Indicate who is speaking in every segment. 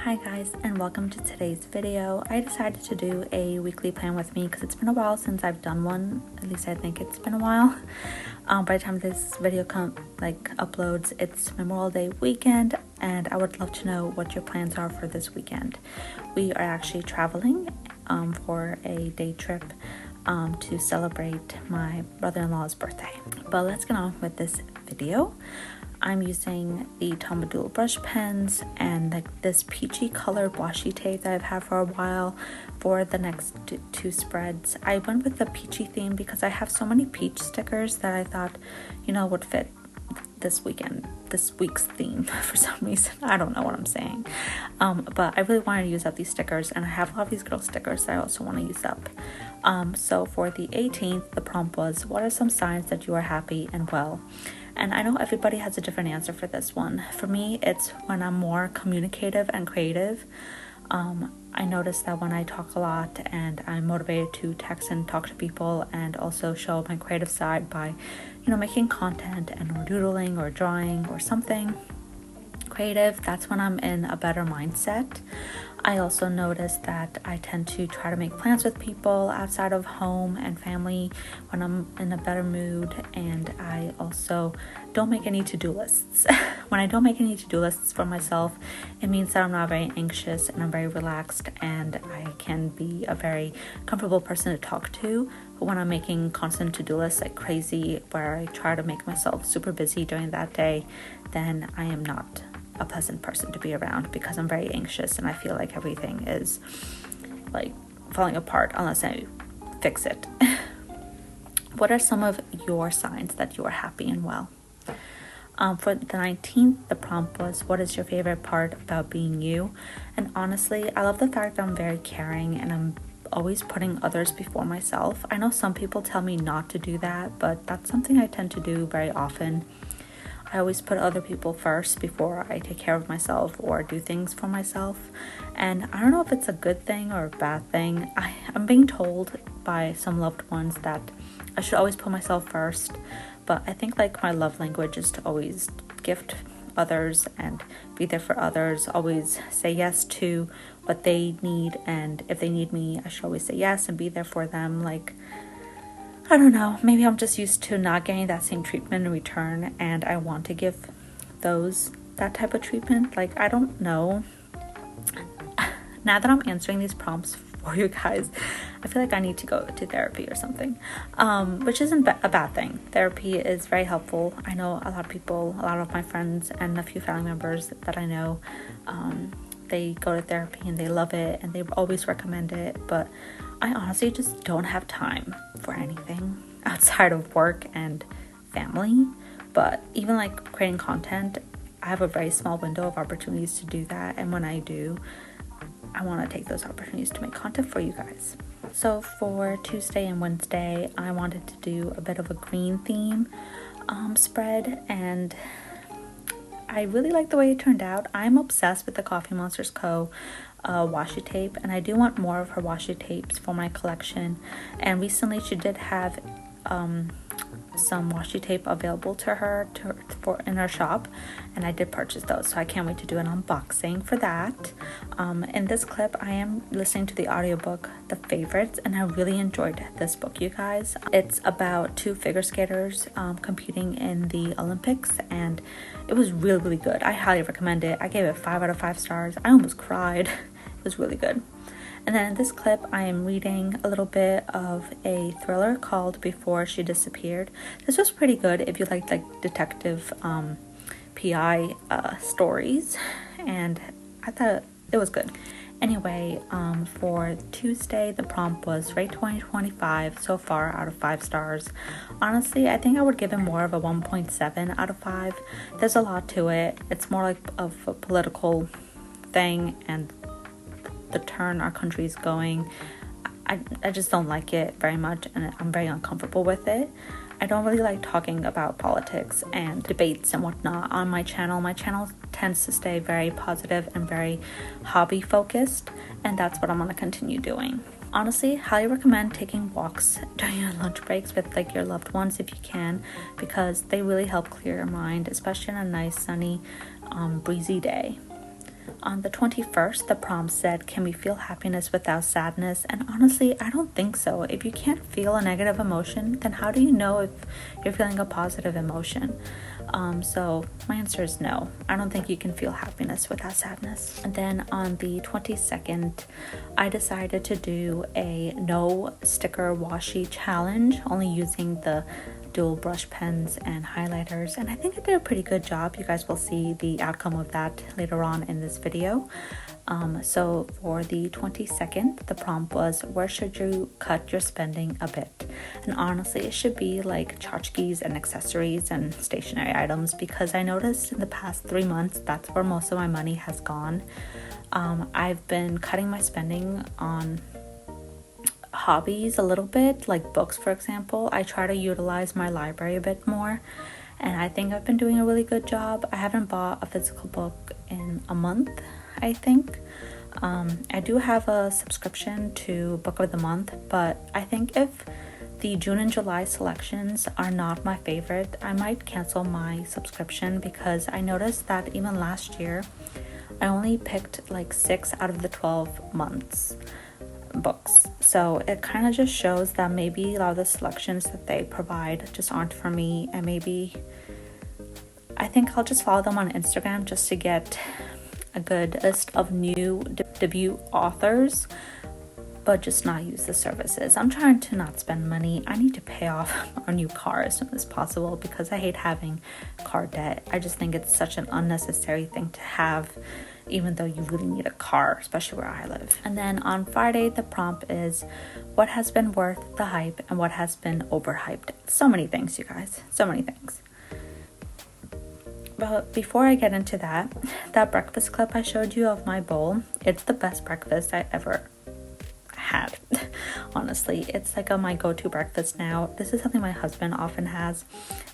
Speaker 1: Hi guys, and welcome to today's video. I decided to do a weekly plan with me because it's been a while since I've done one. At least I think it's been a while. By the time this video uploads, it's Memorial Day weekend, and I would love to know what your plans are for this weekend. We are actually traveling for a day trip to celebrate my brother-in-law's birthday. But let's get on with this video. I'm using the Tomadool brush pens and this peachy colored washi tape that I've had for a while for the next two spreads. I went with the peachy theme because I have so many peach stickers that I thought, would fit this week's theme for some reason. I don't know what I'm saying. But I really wanted to use up these stickers, and I have a lot of these girl stickers that I also want to use up. So for the 18th, the prompt was, what are some signs that you are happy and well? And I know everybody has a different answer for this one. For me, it's when I'm more communicative and creative. I notice that when I talk a lot and I'm motivated to text and talk to people and also show my creative side by, making content and or doodling or drawing or something creative, that's when I'm in a better mindset. I also notice that I tend to try to make plans with people outside of home and family when I'm in a better mood, and I also don't make any to-do lists. When I don't make any to-do lists for myself, it means that I'm not very anxious and I'm very relaxed, and I can be a very comfortable person to talk to. But when I'm making constant to-do lists like crazy, where I try to make myself super busy during that day, then I am not a pleasant person to be around because I'm very anxious and I feel like everything is falling apart unless I fix it. What are some of your signs that you are happy and well? For the 19th, the prompt was, what is your favorite part about being you? And honestly, I love the fact that I'm very caring and I'm always putting others before myself. I know some people tell me not to do that, but that's something I tend to do very often. I always put other people first before I take care of myself or do things for myself. And I don't know if it's a good thing or a bad thing. I'm being told by some loved ones that I should always put myself first. But I think my love language is to always gift others and be there for others. Always say yes to what they need. And if they need me, I should always say yes and be there for them. I don't know, maybe I'm just used to not getting that same treatment in return, and I want to give that type of treatment. I don't know. Now that I'm answering these prompts for you guys, I feel like I need to go to therapy or something, which isn't a bad thing. Therapy is very helpful. I know a lot of my friends and a few family members that I know, they go to therapy and they love it and they always recommend it, but I honestly just don't have time for anything outside of work and family. But even creating content, I have a very small window of opportunities to do that, and when I do, I want to take those opportunities to make content for you guys. So for Tuesday and Wednesday, I wanted to do a bit of a green theme spread, and I really like the way it turned out. I'm obsessed with the Coffee Monsters Co. Washi tape, and I do want more of her washi tapes for my collection. And recently she did have some washi tape available to her in her shop, and I did purchase those, so I can't wait to do an unboxing for that. In this clip, I am listening to the audiobook The Favorites, and I really enjoyed this book, you guys. It's about two figure skaters competing in the Olympics, and it was really, really good. I highly recommend it. I gave it 5 out of 5 stars. I almost cried. It was really good. And then in this clip, I am reading a little bit of a thriller called Before She Disappeared. This was pretty good if you like detective PI stories, and I thought it was good. Anyway, for Tuesday, the prompt was rate 2025 so far out of 5 stars. Honestly, I think I would give it more of a 1.7 out of 5. There's a lot to it. It's more of a political thing and the turn our country is going. I just don't like it very much, and I'm very uncomfortable with it. I don't really like talking about politics and debates and whatnot on my channel. My channel tends to stay very positive and very hobby focused, and that's what I'm going to continue doing. Honestly, highly recommend taking walks during your lunch breaks with your loved ones if you can, because they really help clear your mind, especially on a nice sunny breezy day. On the 21st, the prompt said, can we feel happiness without sadness? And honestly, I don't think so. If you can't feel a negative emotion, then how do you know if you're feeling a positive emotion? So my answer is no. I don't think you can feel happiness without sadness. And then on the 22nd, I decided to do a no sticker washi challenge, only using the dual brush pens and highlighters, and I think I did a pretty good job. You guys will see the outcome of that later on in this video. So for the 22nd, the prompt was, where should you cut your spending a bit? And honestly, it should be like tchotchkes and accessories and stationery items, because I noticed in the past 3 months that's where most of my money has gone. I've been cutting my spending on hobbies a little bit, like books, for example. I try to utilize my library a bit more, and I think I've been doing a really good job. I haven't bought a physical book in a month, I think. I do have a subscription to Book of the Month, but I think if the June and July selections are not my favorite, I might cancel my subscription, because I noticed that even last year I only picked like 6 out of the 12 months books. So it kind of just shows that maybe a lot of the selections that they provide just aren't for me, and maybe I think I'll just follow them on Instagram just to get a good list of new debut authors, but just not use the services. I'm trying to not spend money. I need to pay off our new car as soon as possible, because I hate having car debt. I just think it's such an unnecessary thing to have, even though you really need a car, especially where I live. And then on Friday, the prompt is, what has been worth the hype and what has been overhyped? So many things, you guys, so many things. But before I get into that breakfast clip I showed you of my bowl, it's the best breakfast I ever had. Honestly, it's like my go-to breakfast now. This is something my husband often has,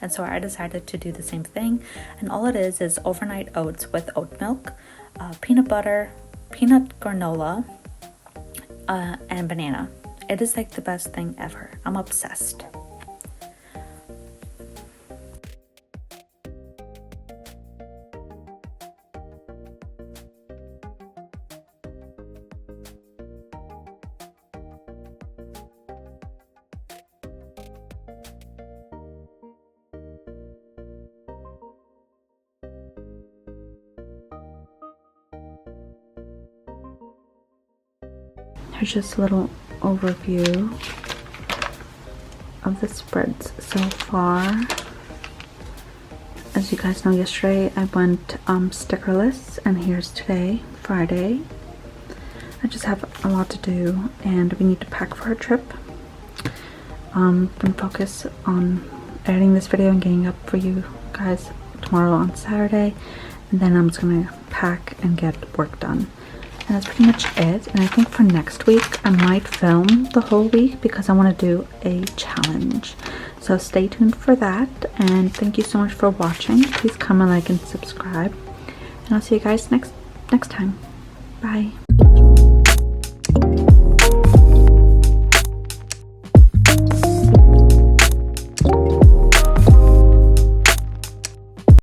Speaker 1: and so I decided to do the same thing. And all it is overnight oats with oat milk, peanut butter, peanut granola, and banana. It is like the best thing ever. I'm obsessed. Here's just a little overview of the spreads so far. As you guys know, yesterday I went stickerless, and here's today, Friday. I just have a lot to do, and we need to pack for our trip. I'm gonna focus on editing this video and getting up for you guys tomorrow on Saturday, and then I'm just gonna pack and get work done. And that's pretty much it. And I think for next week I might film the whole week, because I want to do a challenge. So stay tuned for that, and thank you so much for watching. Please comment, like, and subscribe, and I'll see you guys next time. Bye.